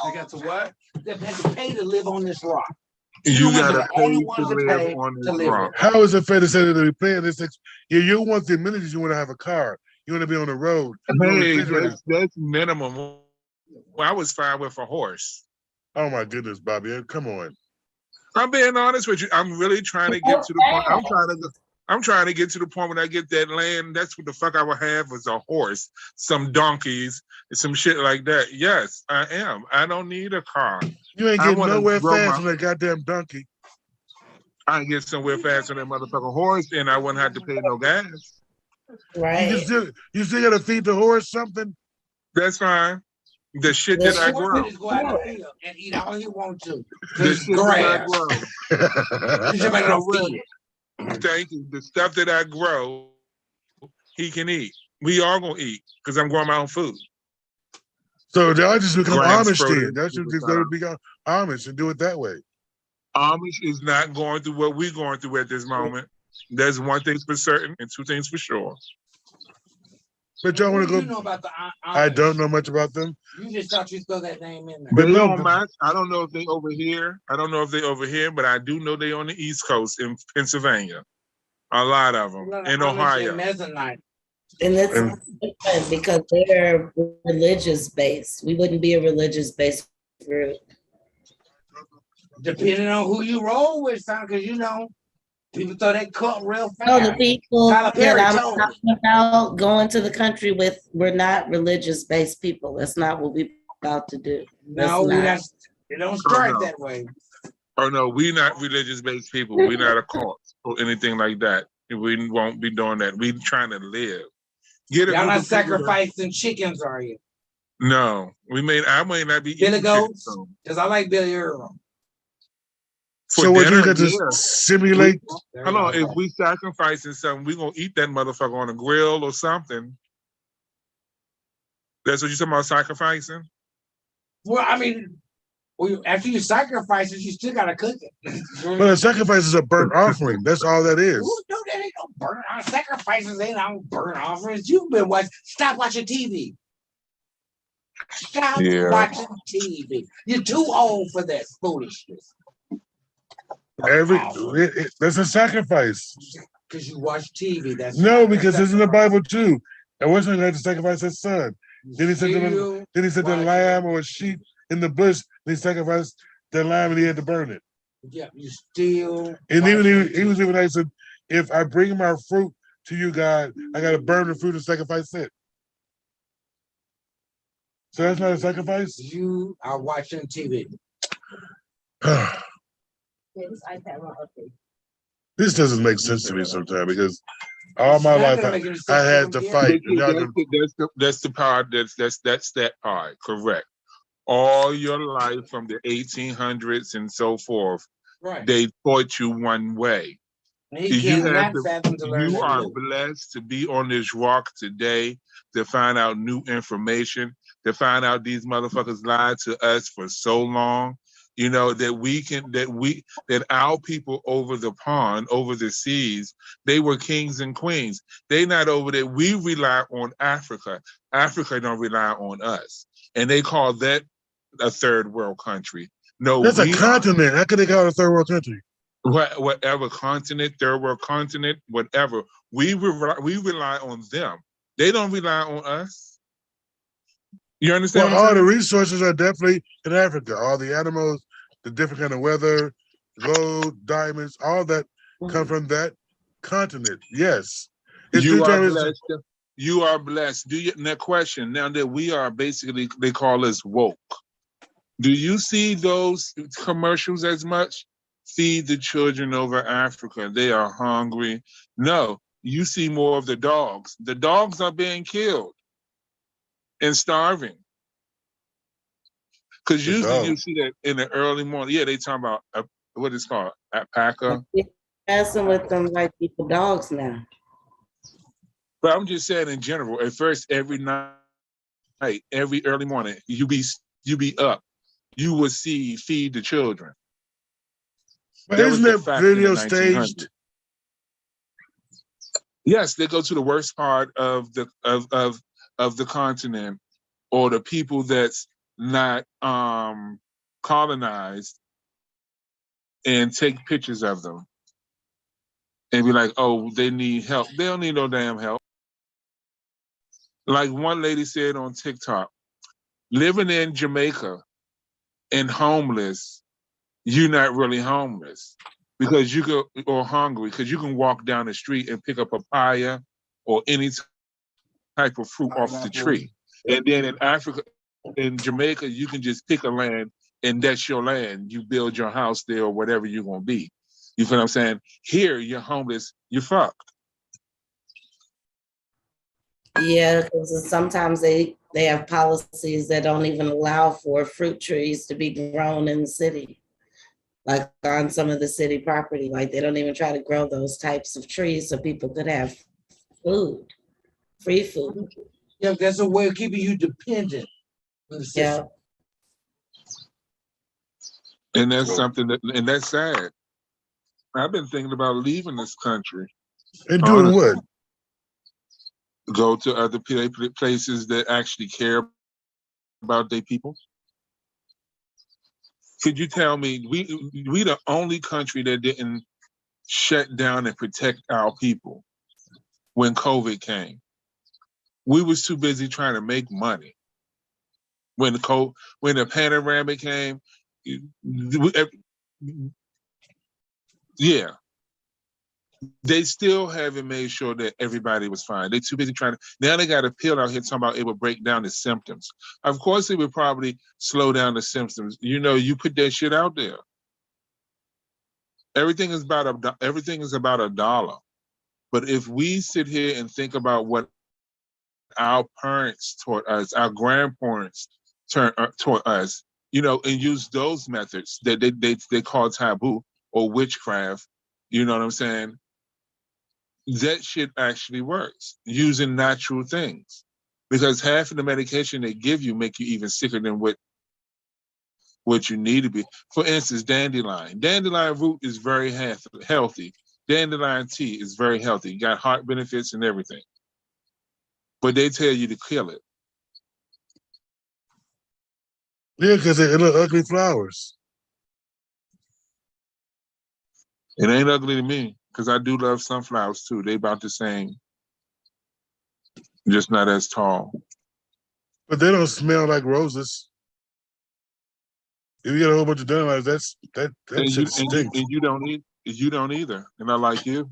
They got to what? They had to pay to live on this rock. You Humans gotta are the pay only to ones that live pay on to this live rock. How is it fair to say that we playing this? Yeah, you want the amenities, you want to have a car, you want to be on the road. You want Hey, refrigerators. that's minimum. Well, I was fine with a horse. Oh my goodness, Bobby, come on. I'm being honest with you. I'm really trying to get to the point. I'm trying to get to the point when I get that land. That's what the fuck I would have is a horse, some donkeys, some shit like that. Yes, I am. I don't need a car. You ain't I getting wanna nowhere grow fast my- on that goddamn donkey. I can get somewhere fast on that motherfucking horse, and I wouldn't have to pay no gas. Right. You still got to feed the horse something. That's fine. The shit that I The horse grow. can just go out in the field and eat all he wants to. The It's shit that I grass. grow. You somebody don't feed it. Thank you. The stuff that I grow, he can eat. We all gonna eat because I'm growing my own food. So y'all just become grams Amish further then. That should into just the let time. it become Amish and do it that way. Amish is not going through what we're going through at this moment. There's one thing for certain and two things for sure. But y'all want What to do you go? know about the I Amish? don't know much about them. You just thought you throw that name in there. But They no, don't match. I don't know if they over here. I don't know if they over here, but I do know they on the East Coast in Pennsylvania. A lot of them in Ohio. Mezzanine. And that's And- different because they're religious based. We wouldn't be a religious based group. Depending on who you roll with, son, because you know, people throw that cut real fast. No, the people Tyler that Perry I'm told us. talking about going to the country with, we're not religious based people. That's not what we're about to do. No, That's we not. not. It don't start no. that way. Oh no, we not religious based people. We're not a cult or anything like that. We won't be doing that. We trying to live. Get a Y'all group not of people that- sacrificing chickens, are you? No, I may not be Billy eating Goats? chicken Because I like Billy Earl. for so what you dinner. got to Yeah. simulate? There Hold on, you if go. we sacrificing something, we gonna eat that motherfucker on a grill or something. That's what you talking about sacrificing? Well, I mean, after you sacrifice it, you still gotta cook it. But a sacrifice is a burnt offering. That's all that is. No, that ain't no burn. Sacrifices ain't no burn offerings. You've been watching. Stop watching TV. Stop Yeah. watching TV. You're too old for that foolishness. That's a sacrifice. Because you watch TV. That's No, because it's in the Bible too. And what's going to have to sacrifice his son? Then he said the lamb or a sheep in the bush. And he sacrificed the lamb and he had to burn it. Yeah, you still. And even he was even like, said, if I bring my fruit to you, God, I got to burn the fruit and sacrifice it. So that's not a sacrifice. You are watching TV. Yeah, this iPad won't update. This doesn't make sense to me sometimes because all my life I had to fight. And y'all can, That's the part. That's that part. Correct. All your life from the 1800s and so forth, Right. they taught you one way. He cannot fathom to learn You that are new. blessed to be on this rock today to find out new information, to find out these motherfuckers lied to us for so long. You know, that our people over the pond, over the seas, they were kings and queens. They not over there. We rely on Africa. Africa don't rely on us. And they call that a third world country. No, that's a continent. How could they call it a third world country? Whatever continent, third world continent, whatever, we rely on them. They don't rely on us. You understand? Well, all the resources are definitely in Africa. All the animals, the different kind of weather, gold, diamonds, all that come from that continent. Yes. You are blessed. You are blessed. Now, question. Now that we are basically, they call us woke. Do you see those commercials as much? Feed the children over Africa. They are hungry. No, you see more of the dogs. The dogs are being killed and starving. Because usually you see that in the early morning. Yeah, they talk about what it's called, alpaca. Messing with them like people dogs now. But I'm just saying in general. At first, every night, every early morning, you be up. You will see feed the children. But isn't that video staged? Yes, they go to the worst part of the continent, or the people that's not colonized, and take pictures of them and be like, oh, they need help. They don't need no damn help. Like one lady said on TikTok, living in Jamaica and homeless, you're not really homeless because or hungry, because you can walk down the street and pick up a papaya or any type of fruit off the tree. And then in Africa, in Jamaica, you can just pick a land and that's your land. You build your house there or whatever you're going to be. You feel what I'm saying? Here, you're homeless, you're fucked. Yeah, because sometimes they have policies that don't even allow for fruit trees to be grown in the city, like on some of the city property. Like they don't even try to grow those types of trees so people could have food, free food. Yeah, that's a way of keeping you dependent. in the system. And that's something that, and that's sad. I've been thinking about leaving this country. And doing what? Go to other places that actually care about their people. Could you tell me, we the only country that didn't shut down and protect our people when COVID came. We was too busy trying to make money. When the panoramic came, yeah, they still haven't made sure that everybody was fine. They too busy trying to. Now they got a pill out here talking about it would break down the symptoms. Of course, it would probably slow down the symptoms. You know, you put that shit out there. Everything is about a dollar. But if we sit here and think about what our parents taught us, our grandparents taught us, you know, and use those methods that they call taboo or witchcraft, you know what I'm saying? That shit actually works using natural things, because half of the medication they give you make you even sicker than what you need to be. For instance, dandelion. Dandelion root is very healthy. Dandelion tea is very healthy. You got heart benefits and everything. But they tell you to kill it. Yeah, because they look ugly flowers. It ain't ugly to me, because I do love sunflowers too. They about the same, just not as tall. But they don't smell like roses. If you get a whole bunch of dandelions, that shit stinks. And you don't either. And I like you.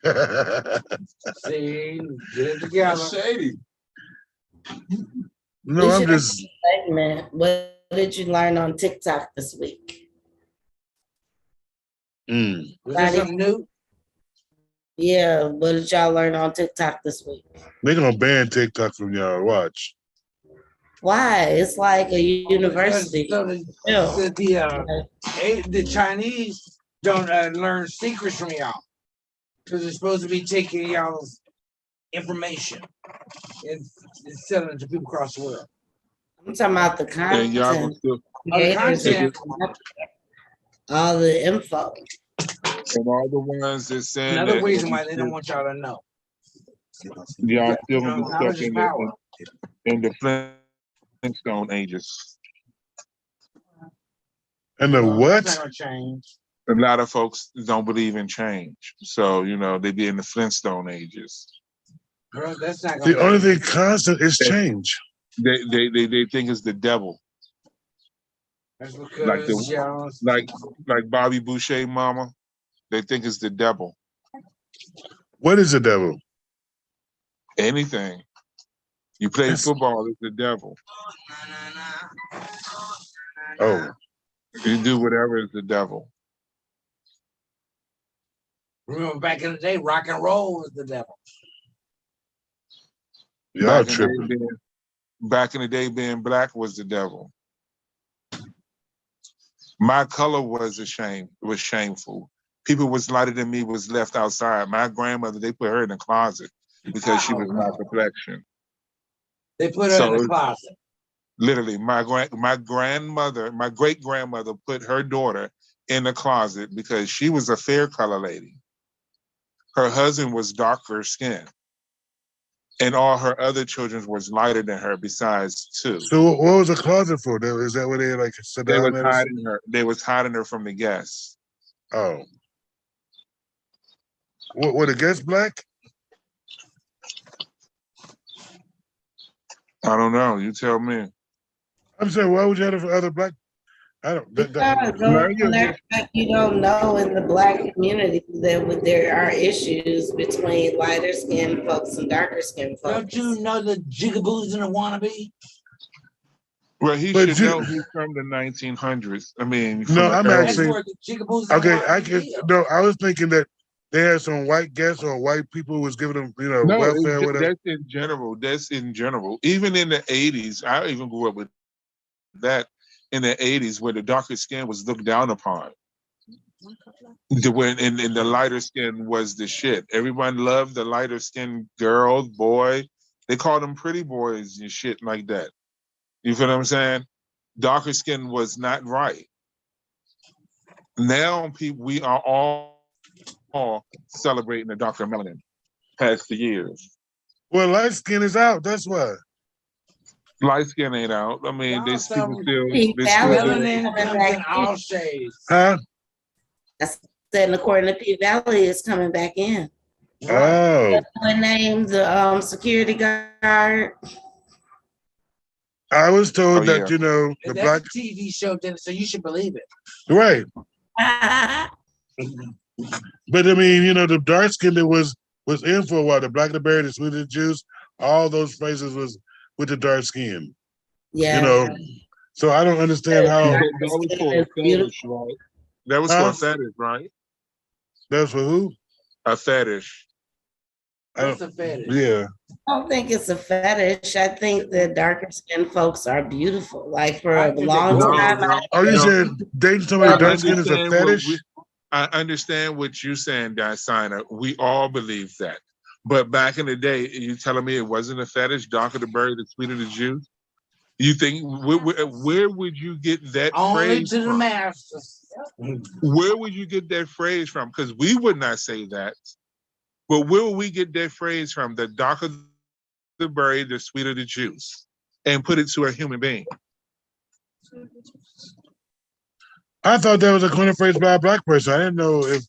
See, get it together. That's shady. No, I'm just. Segment. What did you learn on TikTok this week? Was there something new? Yeah, what did y'all learn on TikTok this week? They're gonna ban TikTok from y'all. Watch. Why? It's like a university. So the Chinese don't learn secrets from y'all, because they're supposed to be taking y'all's information and selling it to people across the world. I'm talking about the And y'all gonna content. still, Creators, all the info. and all the ones that saying Another that reason why they don't want y'all to know. y'all still gonna be Knowledge stuck is power. in the Flintstone ages. And the That's what? not gonna change. A lot of folks don't believe in change. So, you know, they be in the Flintstone ages. Girl, that's not gonna The only change. thing constant is change. They think it's the devil. That's Like because y'all like Bobby Boucher mama. They think it's the devil. What is the devil? Anything. You play football, it's the devil. Oh, You do whatever, it's the devil. remember back in the day, rock and roll was the devil. y'all tripping. Back in the day, being black was the devil. My color was shameful. People was lighter than me was left outside. My grandmother, they put her in the closet because she was my complexion. They put her in the closet. Literally, my great grandmother put her daughter in the closet because she was a fair color lady. Her husband was darker skinned, and all her other children was lighter than her besides two. So what was the closet for? Is that where they like sit They down? was hiding her from the guests. Oh. What, were the guests black? I don't know. You tell me. I'm saying, why would you have other black? I don't. You don't know in the black community that there are issues between lighter skinned folks and darker skinned folks. Don't you know the jigaboos and the wannabe? Well, he should know he's from the 1900s. I mean, no, I'm actually okay. I was thinking that they had some white guests or white people who was giving them, welfare. Whatever. That's in general. That's in general. Even in the 80s, I even grew up with that. In the 80s, where the darker skin was looked down upon, and the lighter skin was the shit. Everyone loved the lighter skinned girl, boy. They called them pretty boys and shit like that. You feel what I'm saying? Darker skin was not right. Now we are all celebrating the darker melanin past the years. Well, light skin is out. That's why. Light skin ain't out. I mean, Y'all people some still they Valley still is melanin coming comes in back all in. shades. Huh? I said, according to P Valley, is coming back in. Right. Oh, What name the security guard? I was told Oh, that yeah. the That's black a TV show, Dennis, so you should believe it. right, but I mean, the dark skin that was in for a while. The black, the berry, the sweet, of the juice. All those places was with the dark skin. Yeah. So I don't understand how That was for a fetish, right? That was for Huh? a fetish, right? that's for who. A fetish. What's a fetish? Yeah. I don't think it's a fetish. I think the darker skinned folks are beautiful. Like for I a think long they're time, gorgeous. Are you No. saying dating somebody I dark skin is a understand what fetish? I understand what you're saying, Dasina. We all believe that. But back in the day, you telling me it wasn't a fetish? Darker the berry, the sweeter the juice. You think where would you get that Only phrase to the from? masters. Where would you get that phrase from? Because we would not say that. But where would we get that phrase from? The darker the berry, the sweeter the juice, and put it to a human being. I thought that was a corner phrase by a black person. I didn't know if.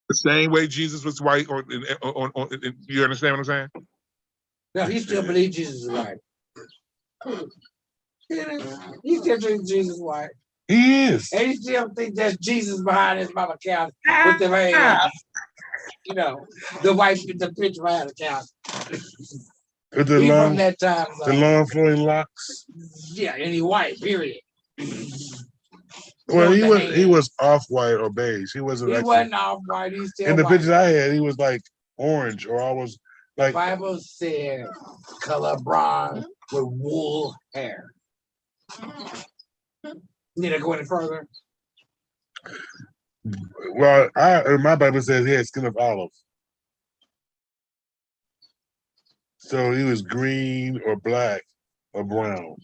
The same way Jesus was white, or you understand what I'm saying? No, he still believes Jesus is right. He still thinks Jesus is white. He is. And he still thinks that's Jesus behind his mama couch with the hands. The white, the picture behind the couch. With the He long, from that time the zone. long flowing locks. Yeah, and he white, period. Well, With the he hands. was off white or beige. He wasn't. He actually, wasn't off white, he's still in the white. pictures I had, he was like orange or almost The like. Bible said color bronze with wool hair. Need to go any further? Well, my Bible says he had skin of olive. So he was green or black or brown.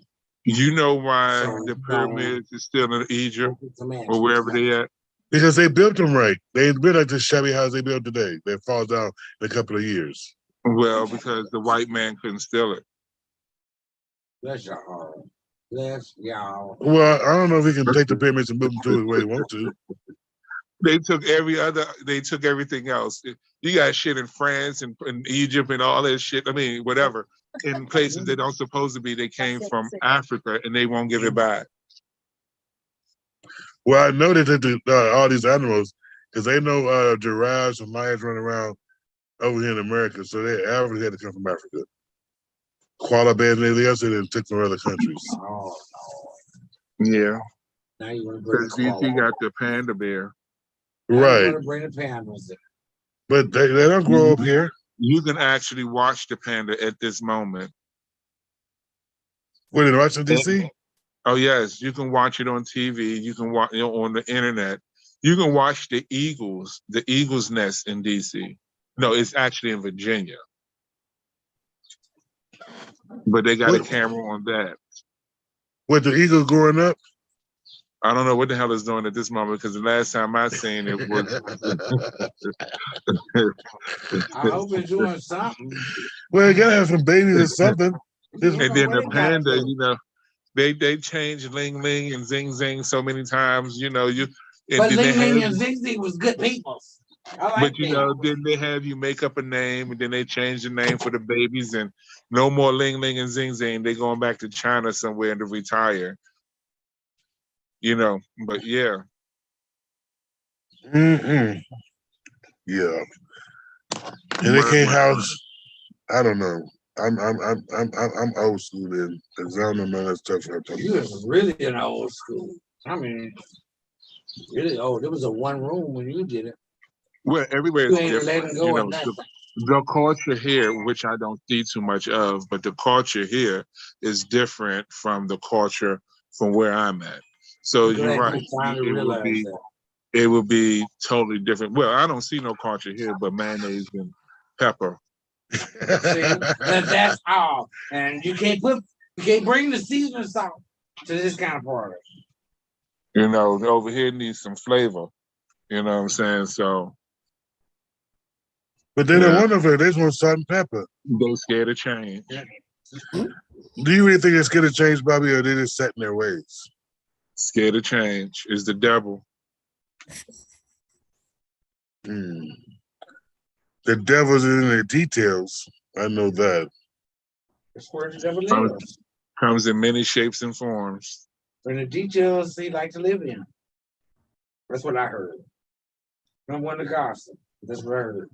You know why So, the pyramids is still in Egypt It's a man. or wherever they at? Because they built them right. They ain't built like this shabby house they built today. That falls down in a couple of years. Well, because the white man couldn't steal it. Bless your heart. Bless y'all. Well, I don't know if we can take the pyramids and build them to it the way they want to. They took everything else. You got shit in France and Egypt and all that shit. I mean, whatever. In places they don't supposed to be, they came from Africa and they won't give it back. Well, I know they took all these animals because they know giraffes and lions running around over here in America. So they obviously had to come from Africa. Koala bears and everything else they didn't take from other countries. Oh, Yeah. now you want to bring Because the DC koala. got the panda bear. Now you Right. want to bring the pandas in. But they don't grow up here. You can actually watch the panda at this moment. What, in Washington, D.C.? Oh yes, you can watch it on TV. You can watch on the internet. You can watch the eagles nest in DC. No, it's actually in Virginia. But they got a camera on that. With the eagle growing up? I don't know what the hell it's doing at this moment because the last time I seen it was. I hope it's doing something. Well, you gotta have some babies or something. And then the panda, they change Ling Ling and Zing Zing so many times, But then Ling Ling and Zing Zing was good people. But then they have you make up a name and then they change the name for the babies and no more Ling Ling and Zing Zing. They going back to China somewhere to retire. But yeah. Mm-mm. Yeah. And they can't house. I don't know. I'm old school then, because I don't know none of that stuff. You was really in old school. I mean, really old. There was a one room when you did it. Well, everywhere is You ain't letting different. go of nothing. The culture here, which I don't see too much of, but the culture here is different from the culture from where I'm at. So you're right. It would be totally different. Well, I don't see no culture here, but mayonnaise and pepper. See, that's all. And you can't put You can't bring the seasoning salt to this kind of product. You know, over here needs some flavor. You know what I'm saying? So But they don't Yeah. want no flavor. They just want salt and pepper. they scared of change. Do you really think they're scared to change, Bobby, or they just set in their ways? Scared of change is the devil. Hmm. The devil's in the details. I know that. That's where the devil lives. Comes in many shapes and forms. And the details he like to live in. That's what I heard. I don't want to gossip. That's what I heard.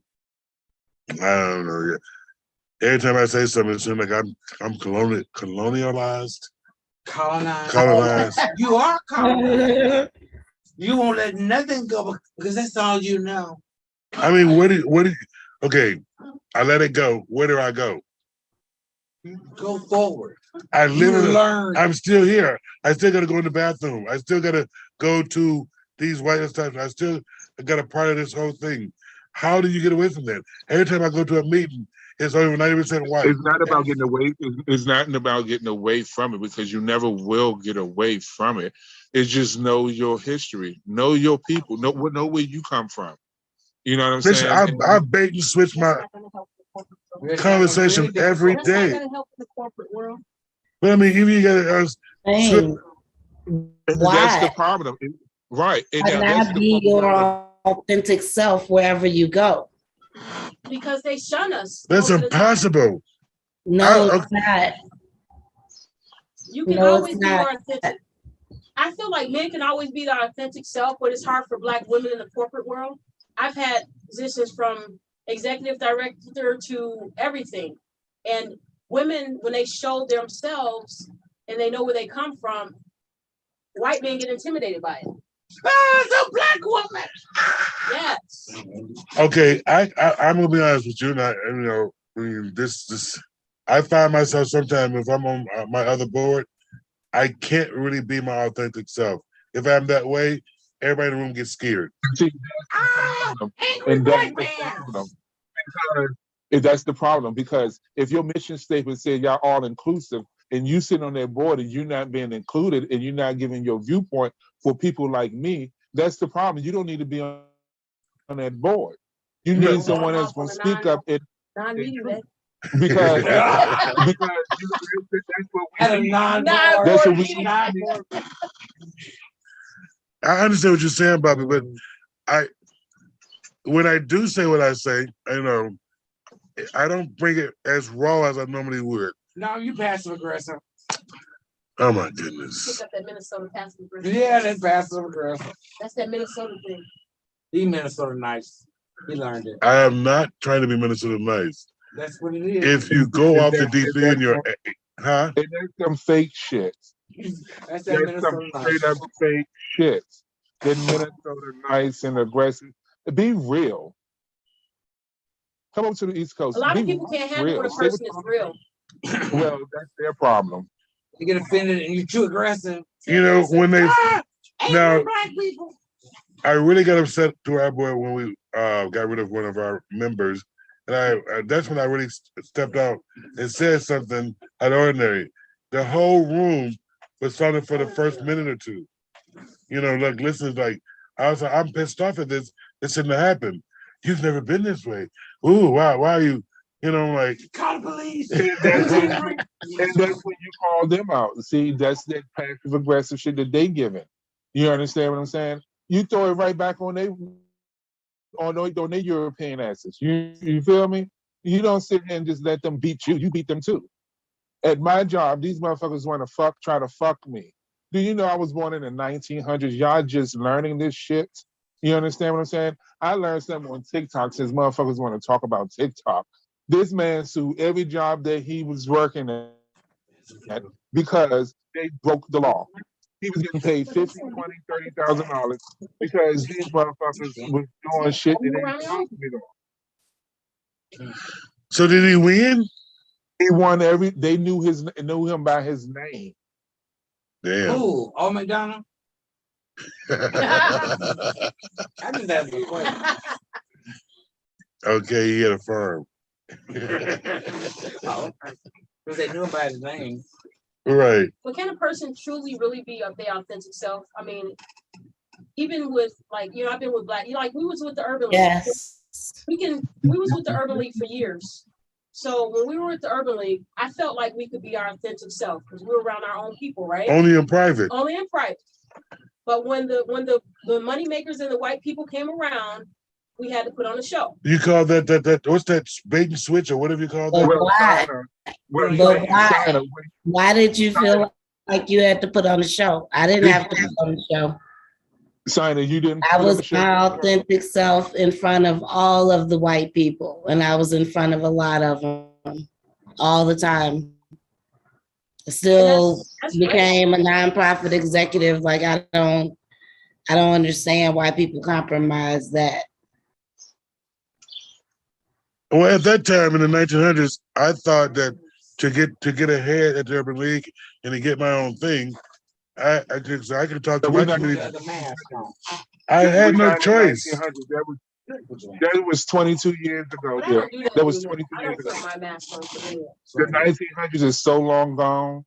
I don't know yet. Every time I say something, it seems like I'm colonialized. Colonized. You are colonized. You won't let nothing go because that's all you know. I mean, okay, I let it go. Where do I go? You go forward. I You live in learn. I'm still here. I still gotta go in the bathroom. I still gotta go to these white stuff. I still got a part of this whole thing. How do you get away from that? Every time I go to a meeting, it's over 90% white. It's not about getting away. It's not about getting away from it because you never will get away from it. It's just know your history, know your people, know where you come from. You know what I'm Listen, saying? I bait and switch my conversation every That's not day. gonna help in the corporate world. But I mean, even you gotta Dang. That's the Why? problem, right? And Why that's not the be problem. your authentic self wherever you go? Because they shun us. that's most of the time. impossible. No, it's not. You can No, always it's be not. your authentic. I feel like men can always be their authentic self, but it's hard for Black women in the corporate world. I've had positions from executive director to everything. And women, when they show themselves and they know where they come from, white men get intimidated by it. It's a Black woman. Yes. Okay, I'm gonna be honest with you, and I mean, this I find myself sometimes if I'm on my other board, I can't really be my authentic self. If I'm that way, everybody in the room gets scared. See, Angry Black man. That's the problem because if your mission statement said y'all all inclusive and you sit on that board and you're not being included and you're not giving your viewpoint for people like me, that's the problem. You don't need to be on that board. You No. need someone else going to speak up and because I At a that's what we understand what you're saying, Bobby, but when I do say what I say, I don't bring it as raw as I normally would. No, you passive aggressive. Oh my goodness. Pick up that Minnesota passive aggressive. Yeah, that's passive aggressive. That's that Minnesota thing. He Minnesota nice. He learned it. I am not trying to be Minnesota nice. That's what it is. If you go off the deep end, you're huh? And that's some fake shit. That's that That's Minnesota some nice. straight up fake shit. That Minnesota nice and aggressive. Be real. Come over to the East Coast. A lot Be of people can't handle real. when a person is real. Well, that's their problem. You get offended and you're too aggressive. You know, when they now Black people. I really got upset to our boy when we got rid of one of our members. And I that's when I really stepped out and said something out of ordinary. The whole room was silent for the first minute or two. Like listen, like I was like, I'm pissed off at this. This shouldn't have happened. You've never been this way. Ooh, wow, why are you? I'm like, Call the police. And that's when you call them out. See, that's that passive aggressive shit that they giving. You understand what I'm saying? You throw it right back on their European asses. You feel me? You don't sit there and just let them beat you. You beat them too. At my job, these motherfuckers want to try to fuck me. Do you know I was born in the 1900s? Y'all just learning this shit. You understand what I'm saying? I learned something on TikTok since motherfuckers want to talk about TikTok. This man sued every job that he was working at because they broke the law. He was getting paid $50,000, $20,000, $30,000 because these motherfuckers was doing shit that they ain't supposed to be doing. so did he win? He won they knew him by his name. Damn. Ooh, Old McDonald. I just have a question. Okay, he had a firm. Because they knew about his name. Right. But can a person truly really be their authentic self? I mean, even with like, you know, I've been with Black, you know, like we was with the Urban League. Yes. We was with the Urban League for years. So when we were at the Urban League, I felt like we could be our authentic self because we were around our own people, right? Only in private. Only in private. But when the money makers and the white people came around, we had to put on a show. You call that what's that, bait and switch or whatever you call that? But why? But why? Why did you feel like you had to put on a show? I didn't have to put on a show. China, you didn't. I was my authentic self in front of all of the white people, and I was in front of a lot of them all the time. Still that's became a nonprofit executive. Like I don't understand why people compromise that. Well, at that time in the 1900s, I thought that to get ahead at the Urban League and to get my own thing, I could talk to my community. I had no choice. That was 22 years ago. Yeah. That was 22 years ago. The 1900s is so long gone.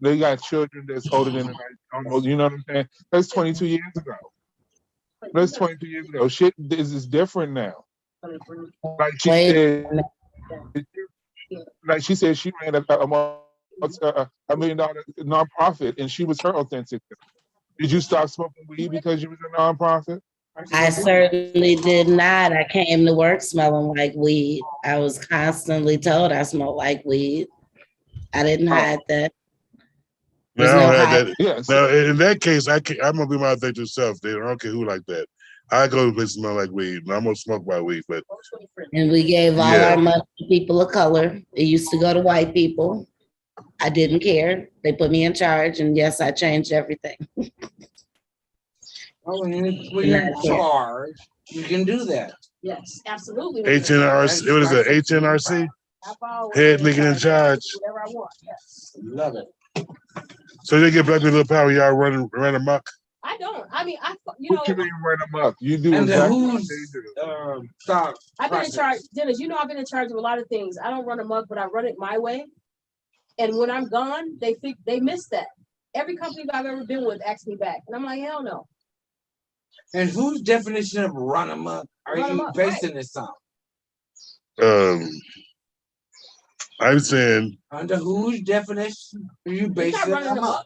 They got children that's older than almost. You know what I'm saying? That's 22 years ago. That's 22 years ago. Shit is different now. Like she said, she ran a $1 million nonprofit, and she was her authentic. Did you stop smoking weed because you was a nonprofit? I certainly did not. I came to work smelling like weed. I was constantly told I smelled like weed. I didn't hide that. There's no hide. Yes. Now, in that case, I'm gonna be my authentic self. I don't care who like that. I go to places smell like weed. I'm gonna smoke my weed, but and we gave all our money to people of color. It used to go to white people. I didn't care. They put me in charge, and yes, I changed everything. When you're in charge, you can do that. Yes, absolutely. HNRC, what is it? HNRC? Head nigga in charge. Whatever I want. Yes. Love it. So they get black people power, y'all run amok. I don't. I mean, you what know. You mean run amok? You do and exactly what they do. I've been in charge, Dennis. You know, I've been in charge of a lot of things. I don't run amok, but I run it my way. And when I'm gone, they miss that. Every company that I've ever been with asks me back, and I'm like, hell no. And whose definition of run amok are you basing this on? I'm saying under whose definition are you basing it on?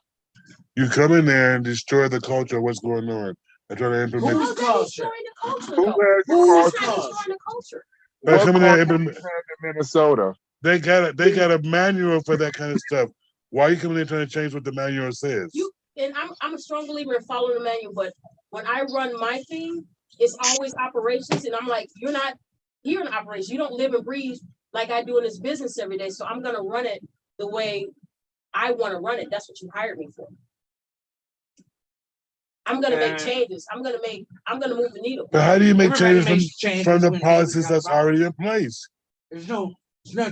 You come in there and destroy the culture of what's going on. I try to implement whose culture. Who's destroying the culture? They come in there and implement Minnesota. They got a manual for that kind of stuff. Why are you coming in trying to change what the manual says? And I'm a strong believer in following the manual, but when I run my thing, it's always operations, and I'm like, you're not here in operations. You don't live and breathe like I do in this business every day. So I'm gonna run it the way I want to run it. That's what you hired me for. I'm gonna make changes. I'm gonna move the needle. But how do you make changes from the policies that's already in place? There's no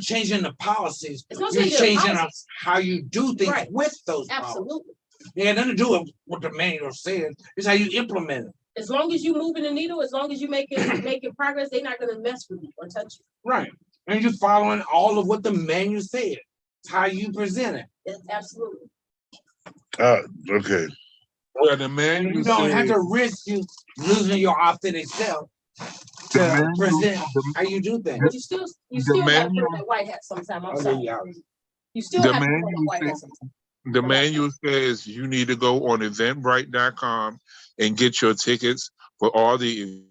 changing the policies. You're changing how you do things with those policies. Absolutely. It had nothing to do with what the manual says. It's how you implement it. As long as you moving the needle, as long as you making progress, they're not gonna mess with you or touch you. Right. And you're following all of what the manual said. It's how you present it. Absolutely. Okay. Well, the manual you don't have to risk you losing your authentic self to present how you do things. But you still have to put that white hat sometime. I'm sorry. You still have to put that white hat sometime. The manual says you need to go on eventbrite.com and get your tickets for all the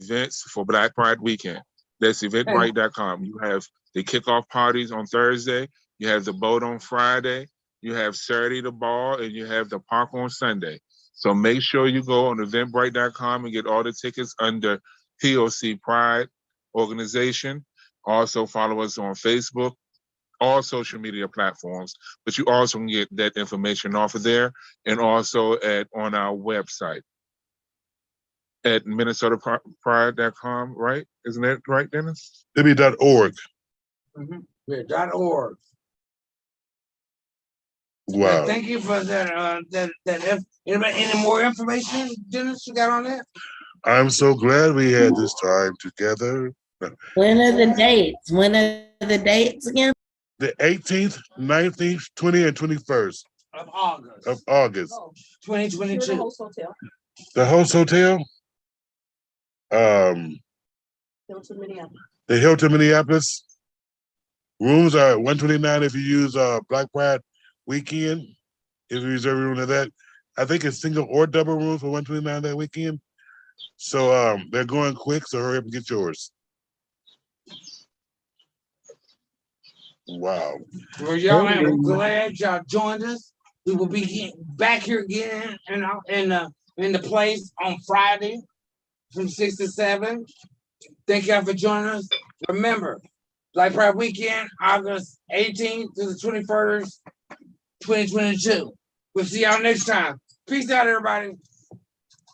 events for Black Pride weekend. That's eventbrite.com. You have the kickoff parties on Thursday. You have the boat on Friday. You have Saturday the ball, and you have the park on Sunday. So make sure you go on eventbrite.com and get all the tickets under POC Pride organization. Also follow us on Facebook, all social media platforms, but you also can get that information off of there and also on our website at minnesotapride.com, right? Isn't that right, Dennis? .org. Mm-hmm. Yeah, .org. Wow. Thank you for that. Any more information, Dennis, you got on that? I'm so glad we had this time together. When are the dates? When are the dates again? the 18th, 19th, 20th, and 21st of August, of August. Oh, you're the 2022. host hotel. The host hotel, Hilton Minneapolis. the Hilton Minneapolis. Rooms are $129 if you use Black Pride weekend. If you reserve a room to that, I think it's single or double rooms for $129 that weekend. So they're going quick, so hurry up and get yours. Wow. Well, y'all, I'm glad y'all joined us. We will be back here again in the place on Friday from 6 to 7. Thank y'all for joining us. Remember, Black Pride Weekend, August 18th to the 21st, 2022. We'll see y'all next time. Peace out, everybody.